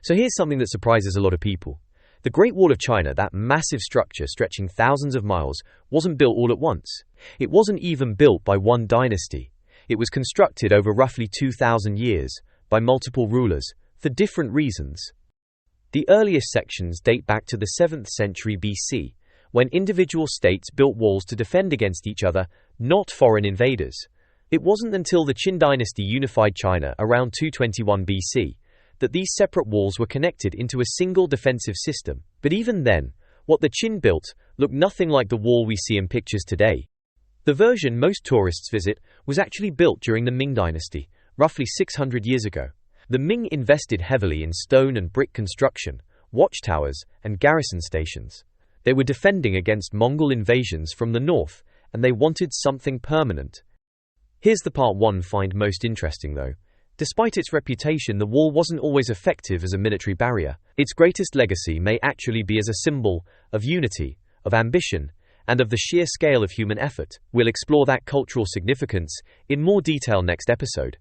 So here's something that surprises a lot of people. The Great Wall of China, that massive structure stretching thousands of miles, wasn't built all at once. It wasn't even built by one dynasty. It was constructed over roughly 2,000 years by multiple rulers for different reasons. The earliest sections date back to the 7th century BC, when individual states built walls to defend against each other, not foreign invaders. It wasn't until the Qin dynasty unified China around 221 BC that these separate walls were connected into a single defensive system. But even then, what the Qin built looked nothing like the wall we see in pictures today. The version most tourists visit was actually built during the Ming dynasty, roughly 600 years ago. The Ming invested heavily in stone and brick construction, watchtowers, and garrison stations. They were defending against Mongol invasions from the north, and they wanted something permanent. Here's the part one find most interesting though. Despite its reputation, the wall wasn't always effective as a military barrier. Its greatest legacy may actually be as a symbol of unity, of ambition, and of the sheer scale of human effort. We'll explore that cultural significance in more detail next episode.